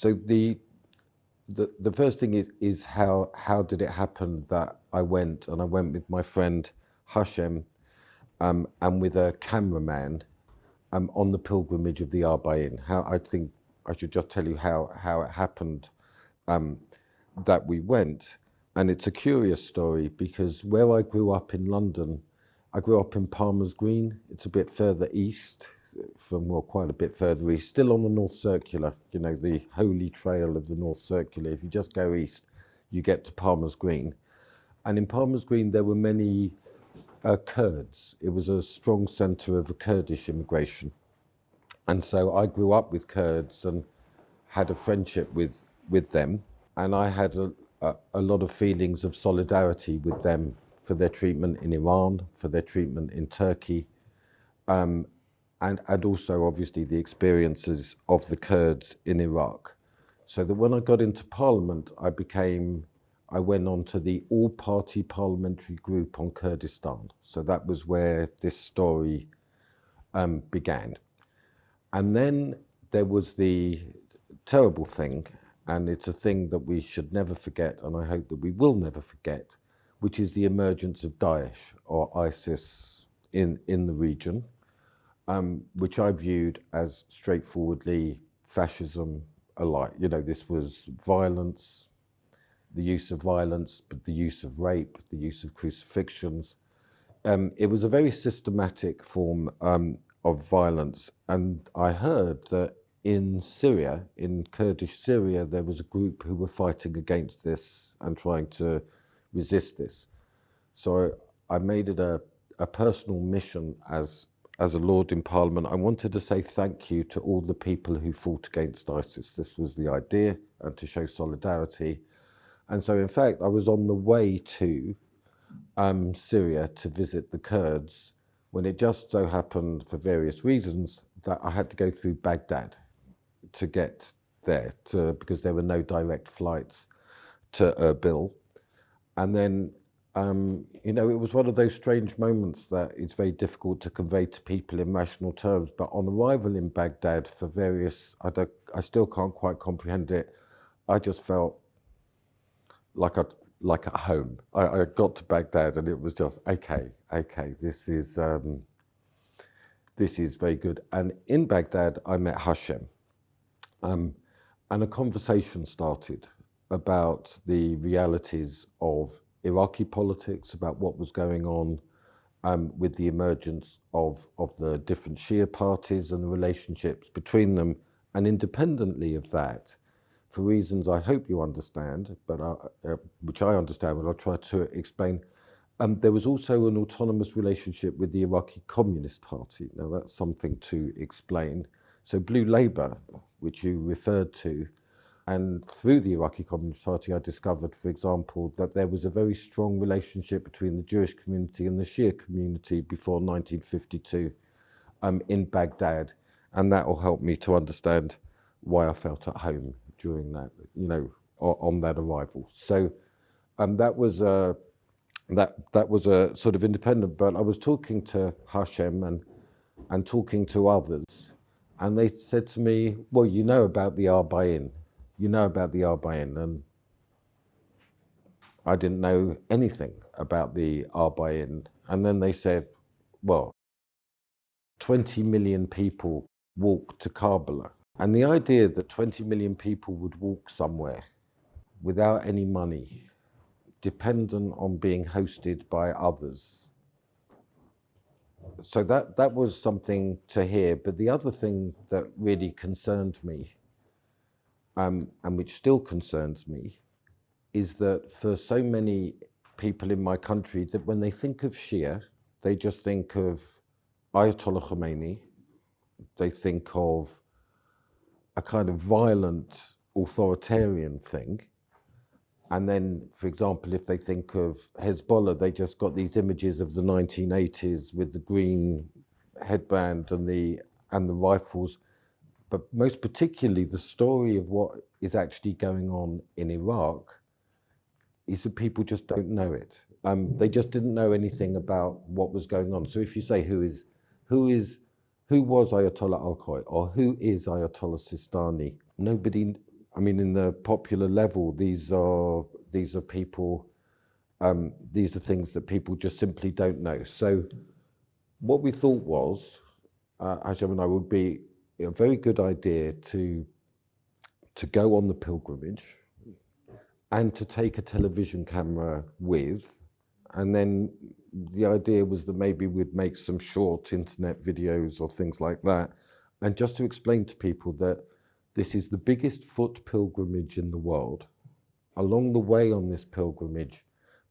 So the first thing is how did it happen that I went with my friend Hashem and with a cameraman on the pilgrimage of the Arbaeen. How I think I should just tell you how it happened that we went. And it's a curious story because where I grew up in London, I grew up in Palmer's Green. It's a bit further east, quite a bit further east, still on the North Circular, you know, the holy trail of the North Circular. If you just go east, you get to Palmer's Green. And in Palmer's Green, there were many Kurds. It was a strong centre of Kurdish immigration. And so I grew up with Kurds and had a friendship with them. And I had a lot of feelings of solidarity with them for their treatment in Iran, for their treatment in Turkey, and also obviously the experiences of the Kurds in Iraq. So that when I got into Parliament, I went on to the all-party parliamentary group on Kurdistan. So that was where this story began. And then there was the terrible thing, and it's a thing that we should never forget, and I hope that we will never forget, which is the emergence of Daesh or ISIS in the region, which I viewed as straightforwardly fascism alike. You know, this was violence, the use of violence, but the use of rape, the use of crucifixions. It was a very systematic form of violence. And I heard that in Syria, in Kurdish Syria, there was a group who were fighting against this and trying to resist this. So I made it a personal mission as a Lord in Parliament. I wanted to say thank you to all the people who fought against ISIS. This was the idea, and to show solidarity. And so in fact, I was on the way to Syria to visit the Kurds when it just so happened, for various reasons, that I had to go through Baghdad to get there, because there were no direct flights to Erbil. And then, you know, it was one of those strange moments that it's very difficult to convey to people in rational terms. But on arrival in Baghdad, for various, I still can't quite comprehend it. I just felt like at home. I got to Baghdad and it was just, okay, this is very good. And in Baghdad, I met Hashem, and a conversation started about the realities of Iraqi politics, about what was going on with the emergence of the different Shia parties and the relationships between them. And independently of that, for reasons I hope you understand, but which I understand, but I'll try to explain, there was also an autonomous relationship with the Iraqi Communist Party. Now that's something to explain. So Blue Labour, which you referred to, and through the Iraqi Communist Party, I discovered, for example, that there was a very strong relationship between the Jewish community and the Shia community before 1952 in Baghdad. And that will help me to understand why I felt at home during that, you know, on that arrival. So that was a sort of independent, but I was talking to Hashem and talking to others, and they said to me, well, you know about the Arbaeen. You know about the Arbaeen. And I didn't know anything about the Arbaeen. And then they said, well, 20 million people walk to Karbala. And the idea that 20 million people would walk somewhere without any money, dependent on being hosted by others. So that was something to hear. But the other thing that really concerned me, and which still concerns me, is that for so many people in my country, that when they think of Shia, they just think of Ayatollah Khomeini, they think of a kind of violent authoritarian thing. And then, for example, if they think of Hezbollah, they just got these images of the 1980s with the green headband and the rifles. But most particularly, the story of what is actually going on in Iraq is that people just don't know it. They just didn't know anything about what was going on. So if you say who was Ayatollah Al-Khoi or who is Ayatollah Sistani, nobody I mean, in the popular level, these are people, these are things that people just simply don't know. So what we thought was, Hashem and I, would be a very good idea to go on the pilgrimage and to take a television camera with. And then the idea was that maybe we'd make some short internet videos or things like that. And just to explain to people that this is the biggest foot pilgrimage in the world. Along the way on this pilgrimage,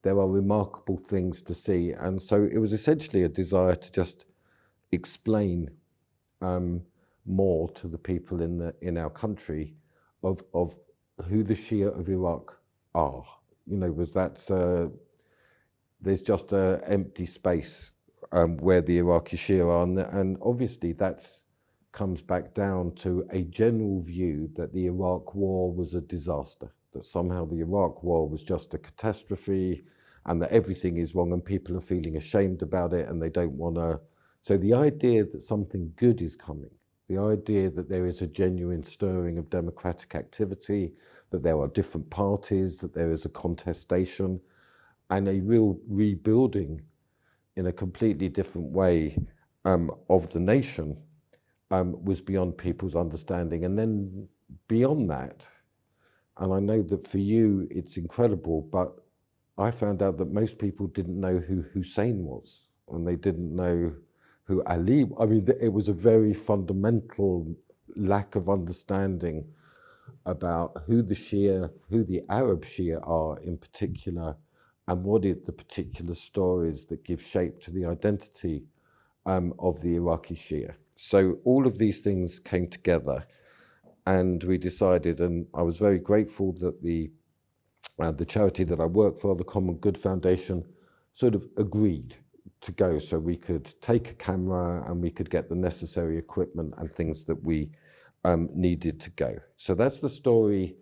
there are remarkable things to see. And so it was essentially a desire to just explain more to the people in our country of who the Shia of Iraq are. You know, was that's there's just an empty space where the Iraqi Shia are, and obviously that's comes back down to a general view that the Iraq War was a disaster, that somehow the Iraq War was just a catastrophe, and that everything is wrong, and people are feeling ashamed about it, and they don't want to. So the idea that something good is coming, the idea that there is a genuine stirring of democratic activity, that there are different parties, that there is a contestation, and a real rebuilding in a completely different way of the nation was beyond people's understanding. And then beyond that, and I know that for you it's incredible, but I found out that most people didn't know who Hussein was, and they didn't know who Ali. I mean, it was a very fundamental lack of understanding about who the Shia, who the Arab Shia are in particular, and what are the particular stories that give shape to the identity of the Iraqi Shia. So all of these things came together, and we decided, and I was very grateful that the charity that I work for, the Common Good Foundation, sort of agreed to go, so we could take a camera and we could get the necessary equipment and things that we needed to go. So that's the story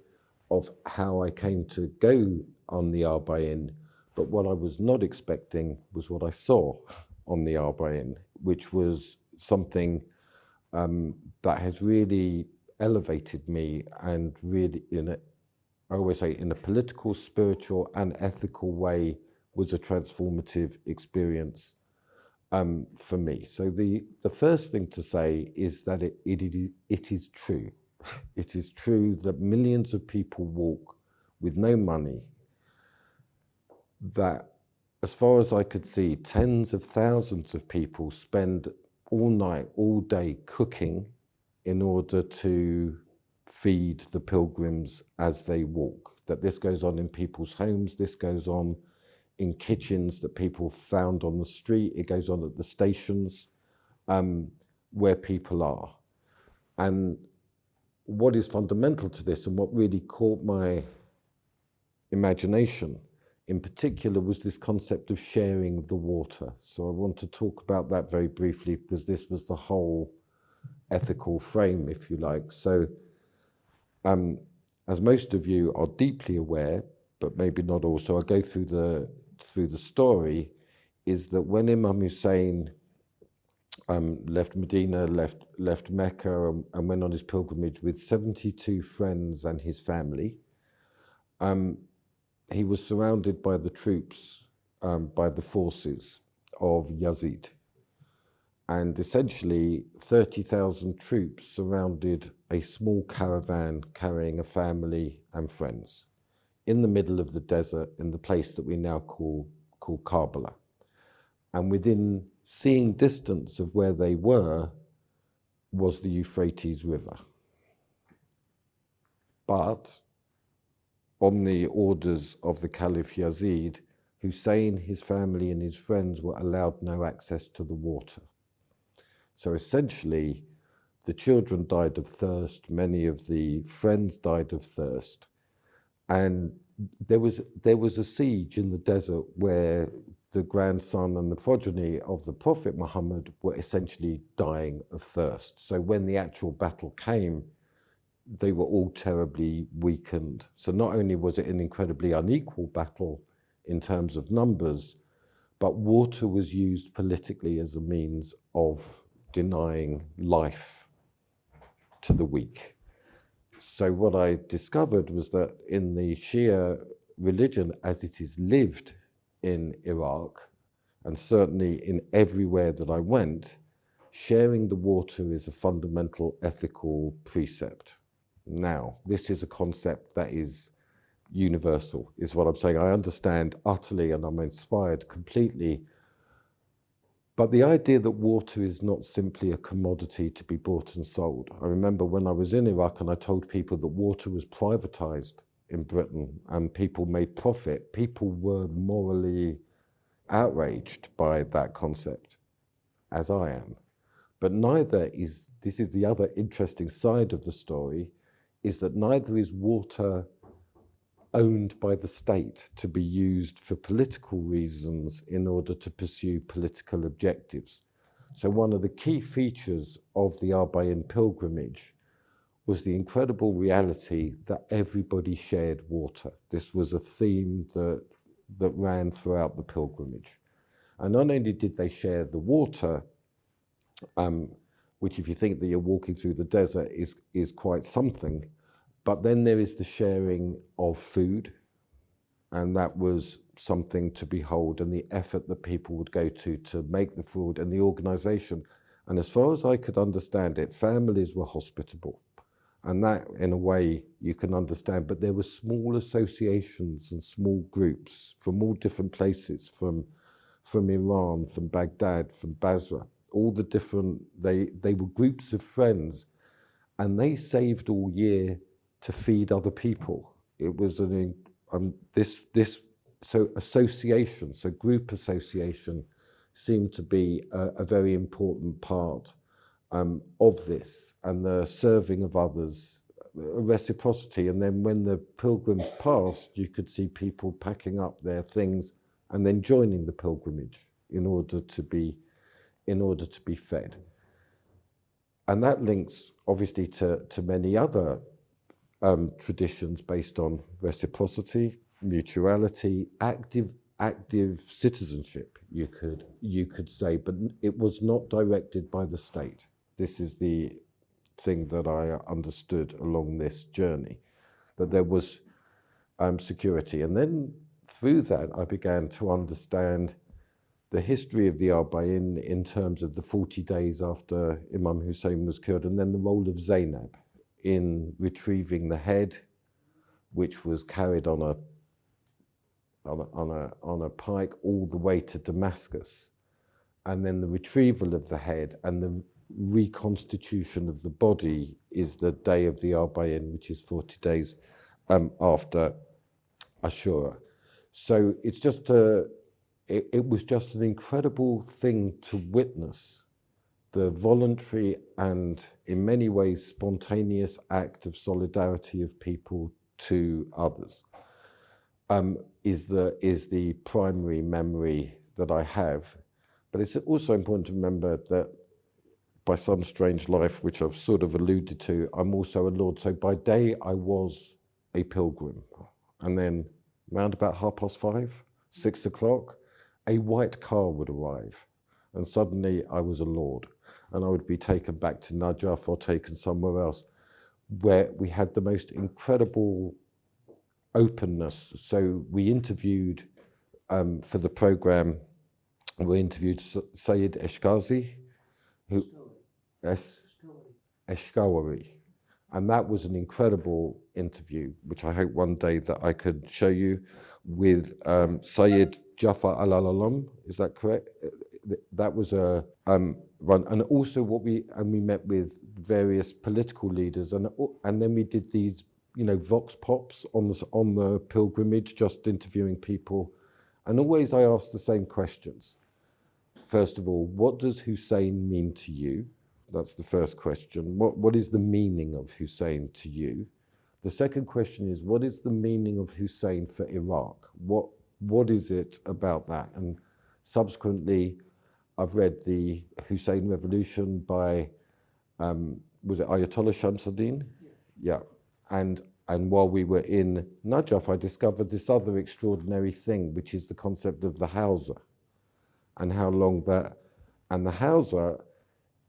of how I came to go on the Arbaeen. But what I was not expecting was what I saw on the Arbaeen, which was something that has really elevated me, and really, I always say, in a political, spiritual, and ethical way, was a transformative experience for me. So the first thing to say is that it is true. It is true that millions of people walk with no money, that as far as I could see, tens of thousands of people spend all night, all day cooking in order to feed the pilgrims as they walk. That this goes on in people's homes, this goes on in kitchens that people found on the street, it goes on at the stations where people are. And what is fundamental to this, and what really caught my imagination in particular, was this concept of sharing the water. So I want to talk about that very briefly, because this was the whole ethical frame, if you like. So as most of you are deeply aware, but maybe not all, so I'll go through the story, is that when Imam Hussein left Medina, left Mecca, and went on his pilgrimage with 72 friends and his family, he was surrounded by the troops, by the forces of Yazid. And essentially 30,000 troops surrounded a small caravan carrying a family and friends in the middle of the desert, in the place that we now call Karbala. And within seeing distance of where they were was the Euphrates River. But on the orders of the Caliph Yazid, Hussein, his family and his friends were allowed no access to the water. So essentially, the children died of thirst, many of the friends died of thirst. And there was a siege in the desert where the grandson and the progeny of the Prophet Muhammad were essentially dying of thirst. So when the actual battle came, they were all terribly weakened. So not only was it an incredibly unequal battle in terms of numbers, but water was used politically as a means of denying life to the weak. So what I discovered was that in the Shia religion, as it is lived in Iraq, and certainly in everywhere that I went, sharing the water is a fundamental ethical precept. Now, this is a concept that is universal, is what I'm saying. I understand utterly and I'm inspired completely. But the idea that water is not simply a commodity to be bought and sold. I remember when I was in Iraq and I told people that water was privatized in Britain and people made profit, people were morally outraged by that concept, as I am. But this is the other interesting side of the story, is that neither is water owned by the state to be used for political reasons in order to pursue political objectives. So one of the key features of the Arbaeen pilgrimage was the incredible reality that everybody shared water. This was a theme that ran throughout the pilgrimage. And not only did they share the water, which if you think that you're walking through the desert is quite something, but then there is the sharing of food, and that was something to behold, and the effort that people would go to make the food and the organization. And as far as I could understand it, families were hospitable. And that, in a way, you can understand. But there were small associations and small groups from all different places, from Iran, from Baghdad, from Basra, all the different, they were groups of friends, and they saved all year to feed other people. It was so association, so group association seemed to be a very important part of this, and the serving of others, reciprocity. And then when the pilgrims passed, you could see people packing up their things and then joining the pilgrimage in order to be fed. And that links obviously to many other traditions based on reciprocity, mutuality, active citizenship, you could say, but it was not directed by the state. This is the thing that I understood along this journey, that there was security. And then through that, I began to understand the history of the Arbaeen in terms of the 40 days after Imam Hussein was killed, and then the role of Zainab in retrieving the head, which was carried on a pike all the way to Damascus, and then the retrieval of the head and the reconstitution of the body is the day of the Arbaeen, which is 40 days after Ashura. So it's just it was just an incredible thing to witness, the voluntary and in many ways spontaneous act of solidarity of people to others. Is the primary memory that I have. But it's also important to remember that by some strange life, which I've sort of alluded to, I'm also a Lord. So by day I was a pilgrim, and then round about 5:30, 6 o'clock, a white car would arrive, and suddenly I was a Lord, and I would be taken back to Najaf or taken somewhere else, where we had the most incredible openness. So we interviewed, for the program, we interviewed Sayyid Eshkazi, who, Eshkawari. And that was an incredible interview, which I hope one day that I could show you, with Sayyid Jafar al-Alam, is that correct? That was a one, and also we met with various political leaders, and then we did these, vox pops on the pilgrimage, just interviewing people, and always I asked the same questions. First of all, what does Hussein mean to you? That's the first question. What is the meaning of Hussein to you? The second question is, what is the meaning of Hussein for Iraq? What is it about that? And subsequently, I've read the Hussein Revolution by, was it Ayatollah Shamsuddin? Yeah. And while we were in Najaf, I discovered this other extraordinary thing, which is the concept of the Hausa, and how long and the Hausa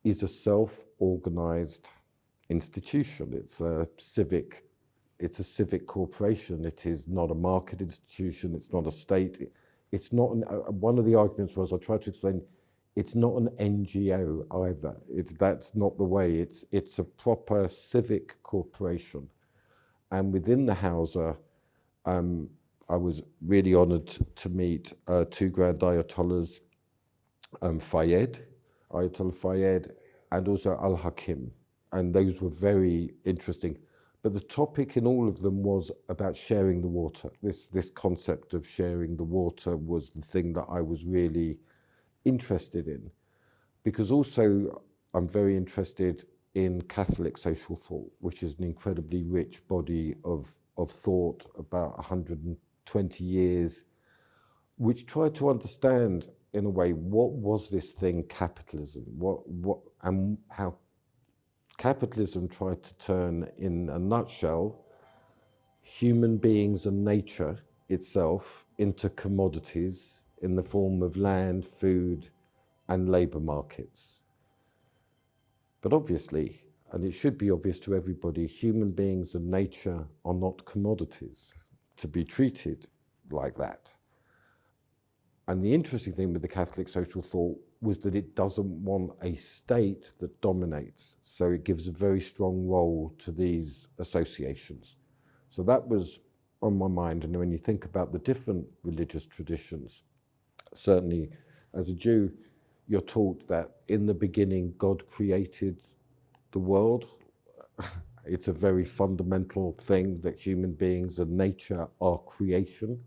is a self-organized institution. It's a civic corporation. It is not a market institution. It's not a state. It's not one of the arguments was, I tried to explain, it's not an NGO either. That's not the way. It's a proper civic corporation. And within the Hausa, I was really honoured to meet two Grand Ayatollahs, Ayatollah Fayed, and also Al-Hakim. And those were very interesting. But the topic in all of them was about sharing the water. This concept of sharing the water was the thing that I was really interested in. Because also I'm very interested in Catholic social thought, which is an incredibly rich body of thought, about 120 years, which tried to understand, in a way, what was this thing, capitalism, and how capitalism tried to turn, in a nutshell, human beings and nature itself into commodities in the form of land, food, and labour markets. But obviously, and it should be obvious to everybody, human beings and nature are not commodities to be treated like that. And the interesting thing with the Catholic social thought was that it doesn't want a state that dominates. So it gives a very strong role to these associations. So that was on my mind. And when you think about the different religious traditions, certainly as a Jew, you're taught that in the beginning, God created the world. It's a very fundamental thing that human beings and nature are creation.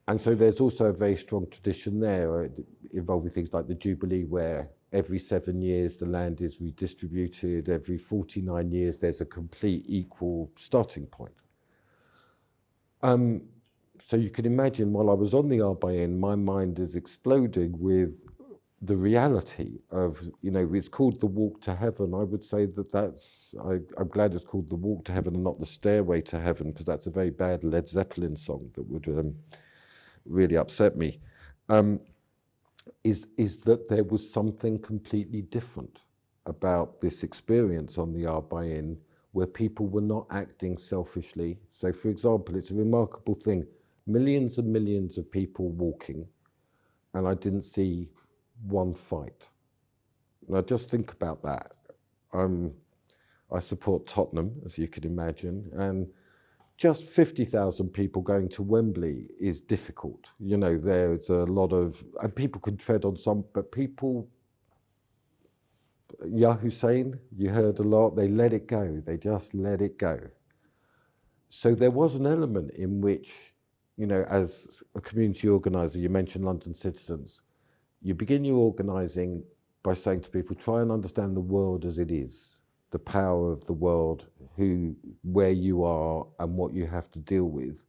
And so there's also a very strong tradition there involving things like the Jubilee, where every 7 years the land is redistributed, every 49 years there's a complete equal starting point. So you can imagine, while I was on the Arbaeen, my mind is exploding with the reality of, it's called the Walk to Heaven. I would say I'm glad it's called the Walk to Heaven and not the Stairway to Heaven, because that's a very bad Led Zeppelin song that would really upset me, is that there was something completely different about this experience on the Arbaeen, where people were not acting selfishly. So, for example, it's a remarkable thing, millions and millions of people walking, and I didn't see one fight. Now just think about that. I support Tottenham, as you can imagine, and just 50,000 people going to Wembley is difficult. There's a lot of, and people can tread on some, but people, Hussein, you heard a lot, they let it go. They just let it go. So there was an element in which, as a community organiser, you mentioned London Citizens, you begin your organising by saying to people, try and understand the world as it is, the power of the world, where you are and what you have to deal with,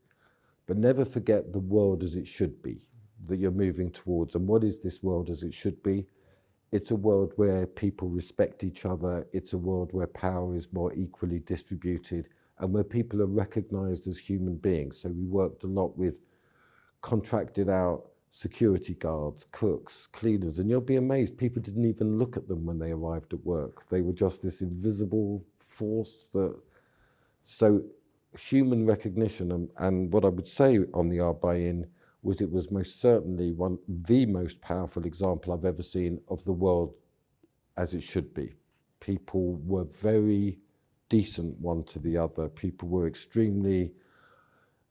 but never forget the world as it should be, that you're moving towards. And what is this world as it should be? It's a world where people respect each other. It's a world where power is more equally distributed and where people are recognised as human beings. So we worked a lot with contracted out security guards, cooks, cleaners, and you'll be amazed, people didn't even look at them when they arrived at work. They were just this invisible force so human recognition, and what I would say on the Arbaeen was it was most certainly the most powerful example I've ever seen of the world as it should be. People were very decent one to the other. People were extremely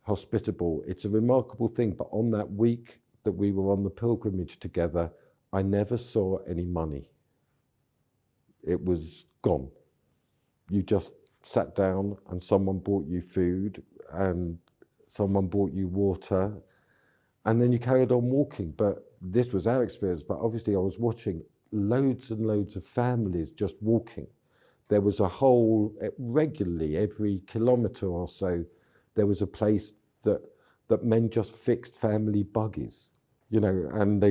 hospitable. It's a remarkable thing, but on that week that we were on the pilgrimage together, I never saw any money. It was gone. You just sat down and someone bought you food and someone bought you water, and then you carried on walking. But this was our experience, but obviously I was watching loads and loads of families just walking. There was a whole, regularly, every kilometre or so, there was a place that men just fixed family buggies, and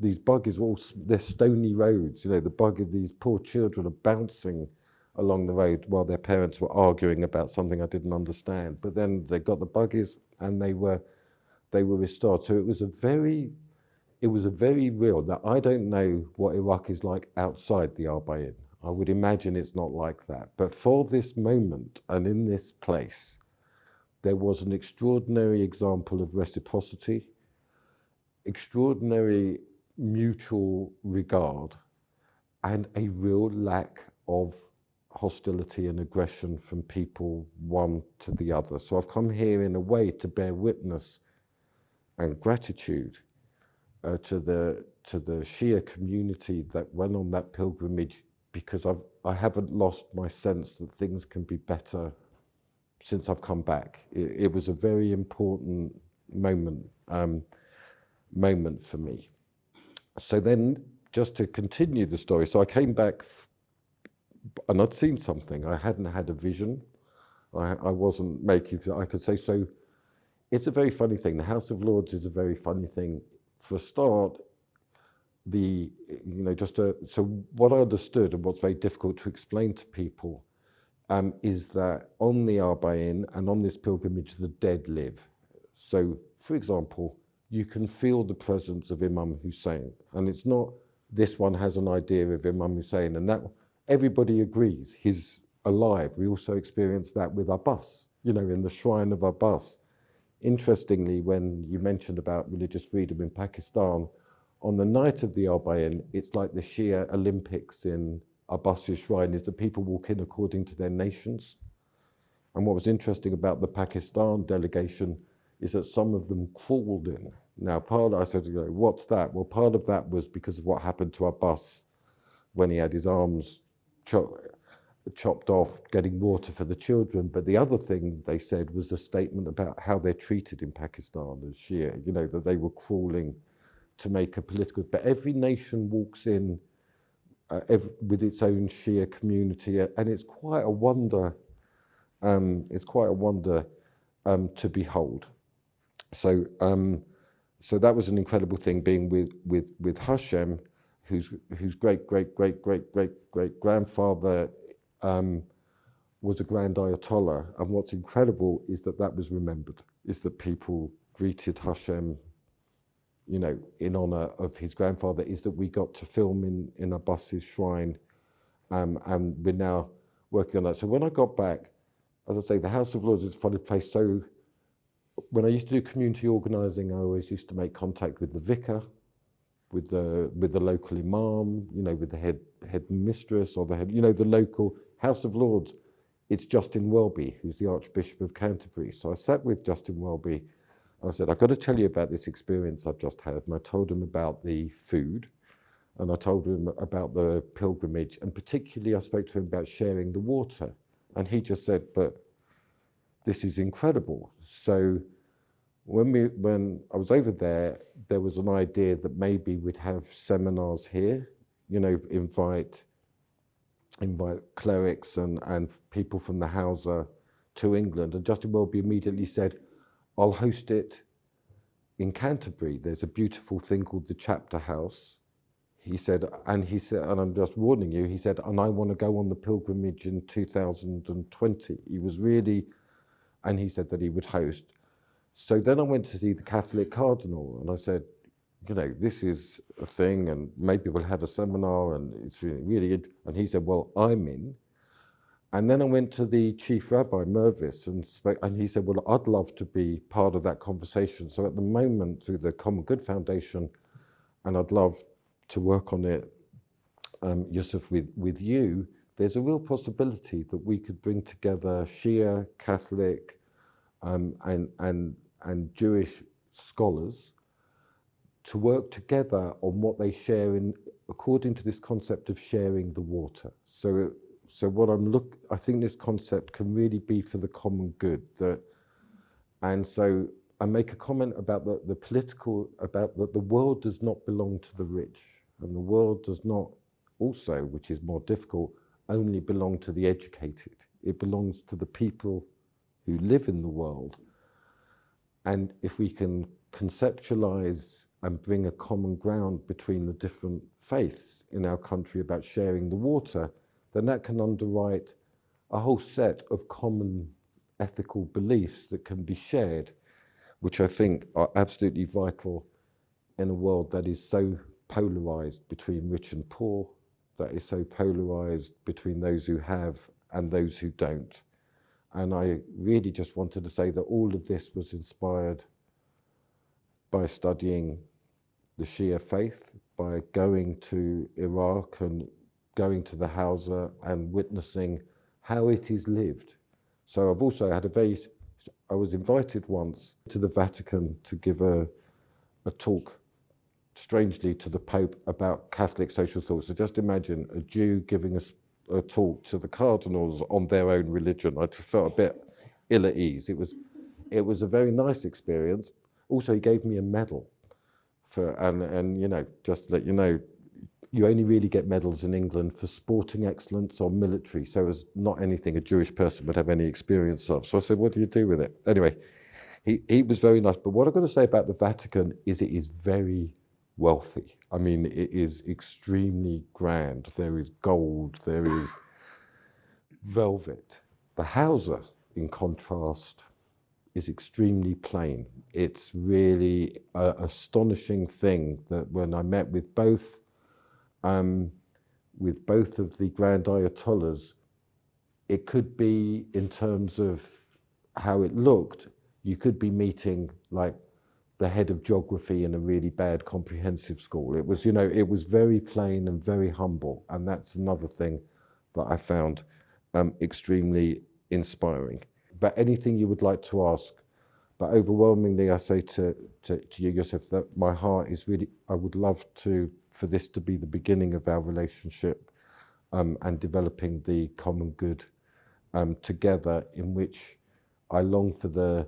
these buggies were they're stony roads, these poor children are bouncing along the road while their parents were arguing about something I didn't understand. But then they got the buggies and they were restored. So it was a very real, now I don't know what Iraq is like outside the Arbaeen. I would imagine it's not like that. But for this moment and in this place, there was an extraordinary example of reciprocity, extraordinary mutual regard, and a real lack of hostility and aggression from people one to the other. So I've come here in a way to bear witness and gratitude to the Shia community that went on that pilgrimage, because I haven't lost my sense that things can be better since I've come back. It was a very important moment for me. So then, just to continue the story, so I came back and I'd seen something. I hadn't had a vision. I wasn't making, I could say, so it's a very funny thing. The House of Lords is a very funny thing. For a start, so what I understood and what's very difficult to explain to people is that on the Arbaeen and on this pilgrimage, the dead live. So, for example, you can feel the presence of Imam Hussein, and it's not this one has an idea of Imam Hussein, and that everybody agrees he's alive. We also experienced that with Abbas, in the shrine of Abbas. Interestingly, when you mentioned about religious freedom in Pakistan, on the night of the Arbaeen, it's like the Shia Olympics in Abbas's shrine, is that people walk in according to their nations. And what was interesting about the Pakistan delegation is that some of them crawled in. Now, I said, what's that? Well, part of that was because of what happened to Abbas when he had his arms chopped off, getting water for the children. But the other thing they said was a statement about how they're treated in Pakistan as Shia, that they were crawling to make a political, but every nation walks in with its own Shia community, and it's quite a wonder. To behold. So that was an incredible thing, being with Hashem, whose great grandfather was a grand Ayatollah. And what's incredible is that was remembered, is that people greeted Hashem, in honor of his grandfather, is that we got to film in Abbas's shrine, and we're now working on that. So when I got back, as I say, the House of Lords is a funny place. So when I used to do community organising, I always used to make contact with the vicar, with the local imam, with the head mistress or the head, the local House of Lords. It's Justin Welby, who's the Archbishop of Canterbury. So I sat with Justin Welby and I said, I've got to tell you about this experience I've just had. And I told him about the food, and I told him about the pilgrimage, and particularly I spoke to him about sharing the water. And he just said, but this is incredible. So when I was over there, there was an idea that maybe we'd have seminars here, invite clerics and people from the Hausa to England. And Justin Welby immediately said, I'll host it in Canterbury. There's a beautiful thing called the Chapter House. He said, and I'm just warning you, he said, and I want to go on the pilgrimage in 2020. He was really, and he said that he would host. So then I went to see the Catholic Cardinal, and I said, this is a thing, and maybe we'll have a seminar, and it's really good. And he said, well, I'm in. And then I went to the Chief Rabbi, Mervis, and he said, well, I'd love to be part of that conversation. So at the moment, through the Common Good Foundation, and I'd love to work on it, Yusuf, with you, there's a real possibility that we could bring together Shia, Catholic, and Jewish scholars to work together on what they share according to this concept of sharing the water. So what I think this concept can really be for the common good. And so I make a comment about the political, about that the world does not belong to the rich, and the world does not also, which is more difficult, only belong to the educated. It belongs to the people who live in the world. And if we can conceptualize and bring a common ground between the different faiths in our country about sharing the water, then that can underwrite a whole set of common ethical beliefs that can be shared, which I think are absolutely vital in a world that is so polarized between rich and poor, that is so polarized between those who have and those who don't. And I really just wanted to say that all of this was inspired by studying the Shia faith, by going to Iraq and going to the Hausa and witnessing how it is lived. So I've also had I was invited once to the Vatican to give a talk, strangely, to the Pope about Catholic social thought. So just imagine a Jew giving a talk to the cardinals on their own religion. I felt a bit ill at ease. It was a very nice experience. Also, he gave me a medal and you know, just to let you know, you only really get medals in England for sporting excellence or military. So it was not anything a Jewish person would have any experience of. So I said, what do you do with it? Anyway, he was very nice. But what I've got to say about the Vatican is it is very wealthy. I mean, it is extremely grand. There is gold, there is velvet. The Hausa, in contrast, is extremely plain. It's really an astonishing thing that when I met with both of the Grand Ayatollahs, it could be, in terms of how it looked, you could be meeting like the head of geography in a really bad comprehensive school. It was, you know, it was very plain and very humble. And that's another thing that I found extremely inspiring. But anything you would like to ask, but overwhelmingly I say to you, Yusuf, that my heart is really, I would love for this to be the beginning of our relationship and developing the common good together, in which I long for the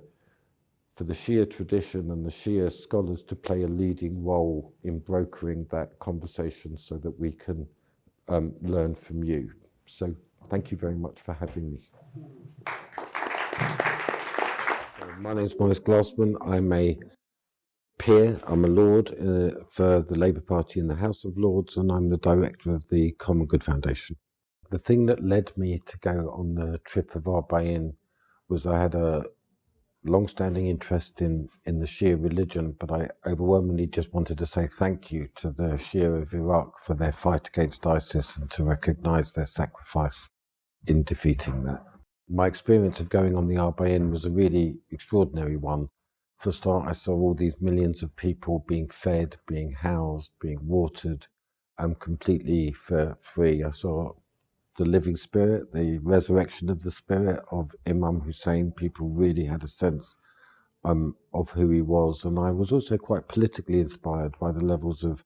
Shia tradition and the Shia scholars to play a leading role in brokering that conversation so that we can learn from you. So thank you very much for having me. My name is Maurice Glasman. I'm a peer, I'm a Lord for the Labour Party in the House of Lords, and I'm the director of the Common Good Foundation. The thing that led me to go on the trip of Arbaeen was I had a long-standing interest in the Shia religion, but I overwhelmingly just wanted to say thank you to the Shia of Iraq for their fight against ISIS and to recognise their sacrifice in defeating that. My experience of going on the Arbaeen was a really extraordinary one. For a start, I saw all these millions of people being fed, being housed, being watered, completely for free. I saw the living spirit, the resurrection of the spirit of Imam Hussein. People really had a sense of who he was. And I was also quite politically inspired by the levels of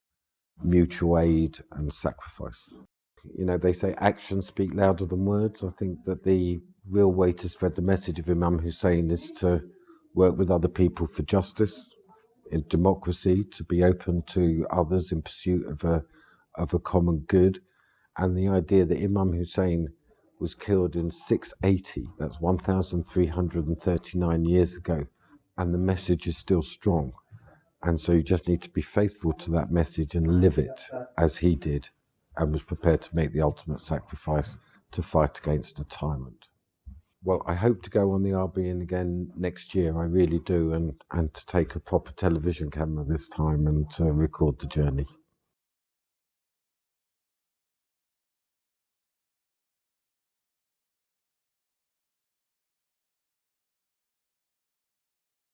mutual aid and sacrifice. You know, they say actions speak louder than words. I think that the real way to spread the message of Imam Hussein is to work with other people for justice, in democracy, to be open to others in pursuit of a common good. And the idea that Imam Hussein was killed in 680, that's 1,339 years ago, and the message is still strong. And so you just need to be faithful to that message and live it as he did, and was prepared to make the ultimate sacrifice to fight against a tyrant. Well, I hope to go on the Arbaeen again next year, I really do, and to take a proper television camera this time and to record the journey.